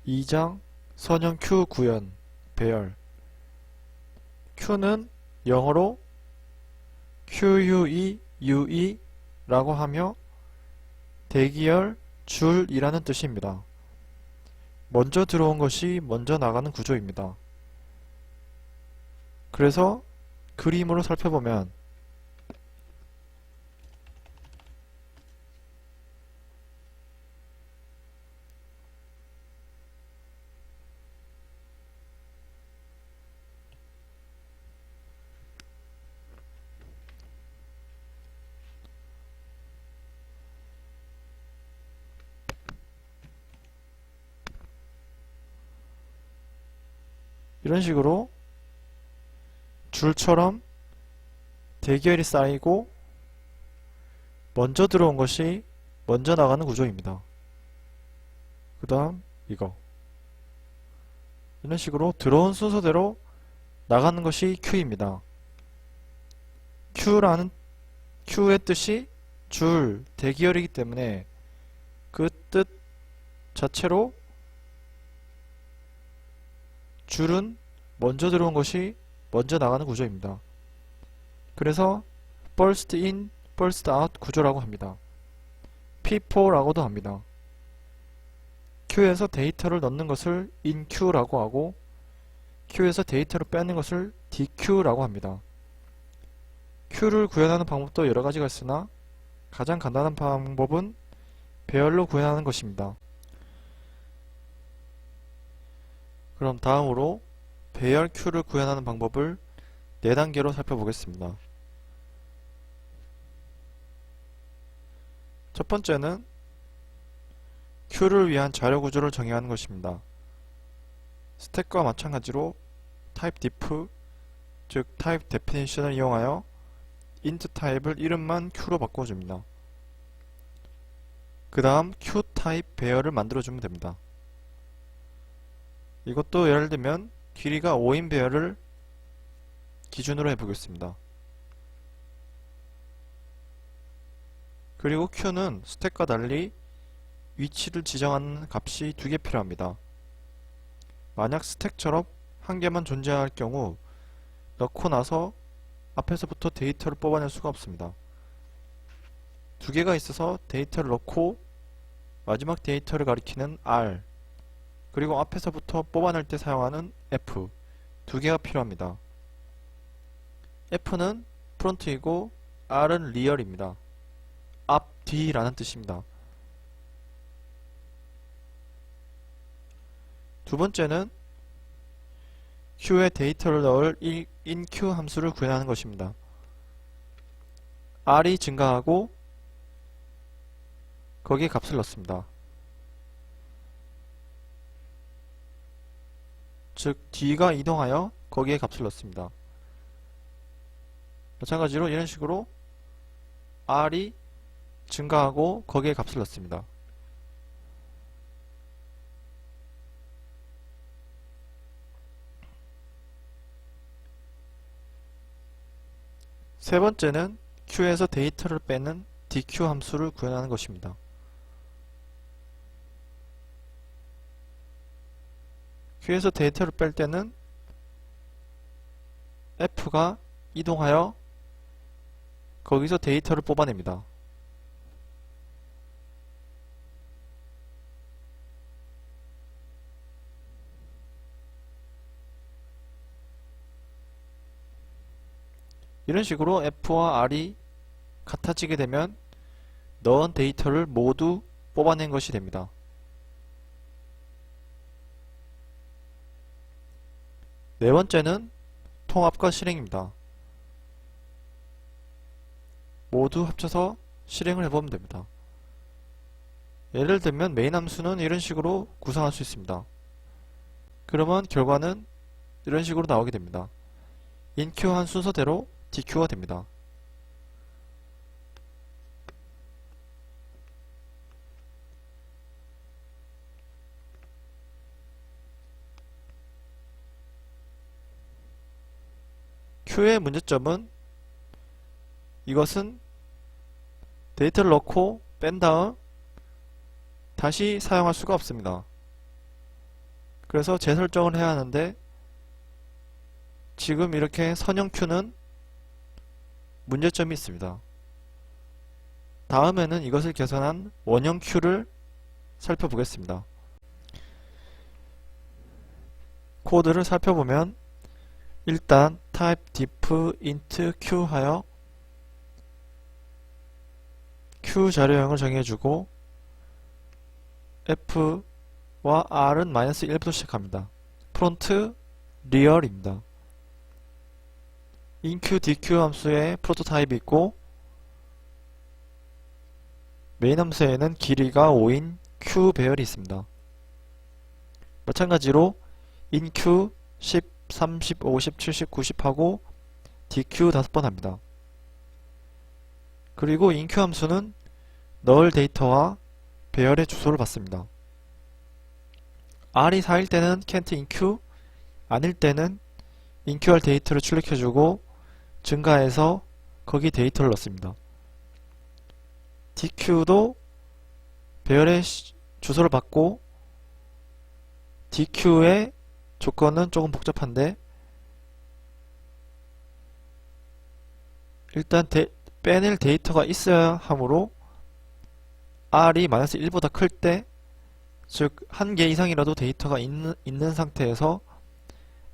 2장 선형 Q 구현 배열. Q는 영어로 QUE 라고 하며 대기열 줄이라는 뜻입니다. 먼저 들어온 것이 먼저 나가는 구조입니다. 그래서 그림으로 살펴보면 이런 식으로 줄처럼 대기열이 쌓이고 먼저 들어온 것이 먼저 나가는 구조입니다. 그 다음 이거 이런 식으로 들어온 순서대로 나가는 것이 Q입니다. Q의 뜻이 줄, 대기열이기 때문에 그 뜻 자체로 줄은 먼저 들어온 것이 먼저 나가는 구조입니다. 그래서 burst in, burst out 구조라고 합니다. P4라고도 합니다. Q에서 데이터를 넣는 것을 inQ라고 하고 Q에서 데이터를 빼는 것을 DQ라고 합니다. Q를 구현하는 방법도 여러 가지가 있으나 가장 간단한 방법은 배열로 구현하는 것입니다. 그럼 다음으로 배열 Q를 구현하는 방법을 4단계로 살펴보겠습니다. 첫 번째는 Q를 위한 자료 구조를 정의하는 것입니다. 스택과 마찬가지로 type diff, 즉 type definition을 이용하여 int 타입을 이름만 Q로 바꿔줍니다. 그 다음 Q 타입 배열을 만들어주면 됩니다. 이것도 예를 들면 길이가 5인 배열을 기준으로 해보겠습니다. 그리고 Q는 스택과 달리 위치를 지정하는 값이 2개 필요합니다. 만약 스택처럼 한 개만 존재할 경우 넣고 나서 앞에서부터 데이터를 뽑아낼 수가 없습니다. 2개가 있어서 데이터를 넣고 마지막 데이터를 가리키는 R, 그리고 앞에서부터 뽑아낼 때 사용하는 F 2개가 필요합니다. F는 프론트이고 R은 리얼입니다. 앞, 뒤라는 뜻입니다. 두 번째는 Q에 데이터를 넣을 inQ 함수를 구현하는 것입니다. R이 증가하고 거기에 값을 넣습니다. 즉 D가 이동하여 거기에 값을 넣습니다. 마찬가지로 이런 식으로 R이 증가하고 거기에 값을 넣습니다. 세 번째는 Q에서 데이터를 빼는 DQ 함수를 구현하는 것입니다. Q에서 데이터를 뺄 때는 F가 이동하여 거기서 데이터를 뽑아냅니다. 이런 식으로 F와 R이 같아지게 되면 넣은 데이터를 모두 뽑아낸 것이 됩니다. 네 번째는 통합과 실행입니다. 모두 합쳐서 실행을 해보면 됩니다. 예를 들면 메인 함수는 이런 식으로 구성할 수 있습니다. 그러면 결과는 이런 식으로 나오게 됩니다. inQ 한 순서대로 DQ가 됩니다. Q의 문제점은 이것은 데이터를 넣고 뺀 다음 다시 사용할 수가 없습니다. 그래서 재설정을 해야 하는데 지금 이렇게 선형 Q는 문제점이 있습니다. 다음에는 이것을 개선한 원형 Q를 살펴보겠습니다. 코드를 살펴보면 일단 type diff int q 하여 q 자료형을 정해주고 f와 r은 -1부터 시작합니다. 프론트 real입니다. inq dq 함수에 프로토타입이 있고 메인 함수에는 길이가 5인 q 배열이 있습니다. 마찬가지로 inq 10, 30, 50, 70, 90 하고 dq 5번 합니다. 그리고 inq 함수는 null 데이터와 배열의 주소를 받습니다. r이 4일 때는 can't inq, 아닐 때는 inqr 데이터를 출력해주고 증가해서 거기 데이터를 넣습니다. dq도 배열의 주소를 받고 dq의 조건은 조금 복잡한데 일단 빼낼 데이터가 있어야 하므로 r이 -1보다 클 때, 즉 1개 이상이라도 데이터가 있는 상태에서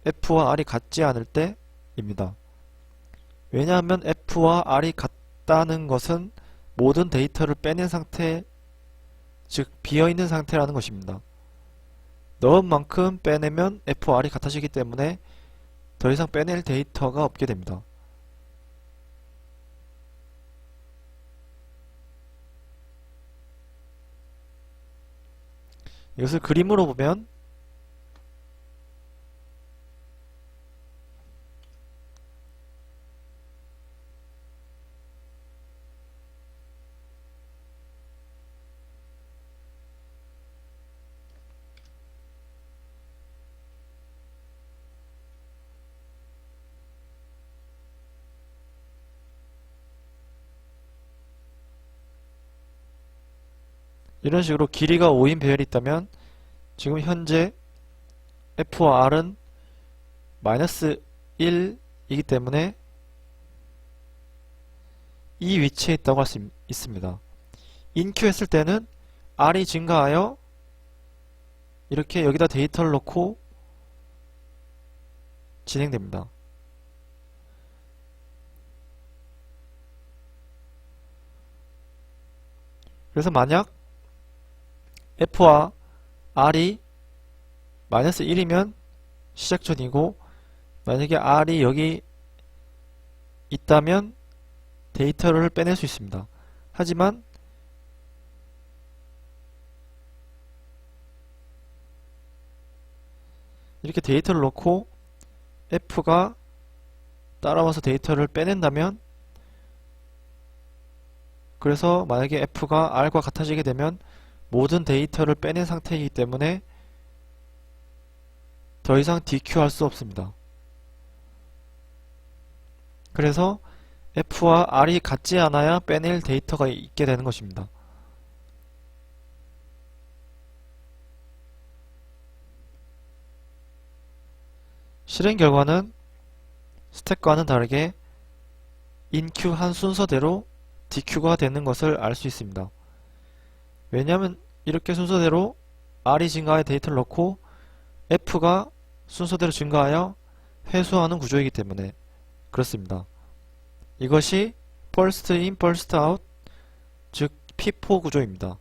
f와 r이 같지 않을 때입니다. 왜냐하면 f와 r이 같다는 것은 모든 데이터를 빼낸 상태, 즉 비어있는 상태라는 것입니다. 넣은 만큼 빼내면 f와 r이 같아지기 때문에 더 이상 빼낼 데이터가 없게 됩니다. 이것을 그림으로 보면 이런 식으로 길이가 5인 배열이 있다면 지금 현재 f와 r은 -1이기 때문에 이 위치에 있다고 할 수 있습니다. inq 했을 때는 r이 증가하여 이렇게 여기다 데이터를 넣고 진행됩니다. 그래서 만약 f와 r이 -1이면 시작전이고 만약에 r이 여기 있다면 데이터를 빼낼 수 있습니다. 하지만 이렇게 데이터를 넣고 f가 따라와서 데이터를 빼낸다면, 그래서 만약에 f가 r과 같아지게 되면 모든 데이터를 빼낸 상태이기 때문에 더 이상 DQ 할 수 없습니다. 그래서 f와 r이 같지 않아야 빼낼 데이터가 있게 되는 것입니다. 실행 결과는 스택과는 다르게 inQ 한 순서대로 DQ가 되는 것을 알 수 있습니다. 왜냐하면 이렇게 순서대로 r이 증가하여 데이터를 넣고 f가 순서대로 증가하여 회수하는 구조이기 때문에 그렇습니다. 이것이 first in, first out, 즉 P4 구조입니다.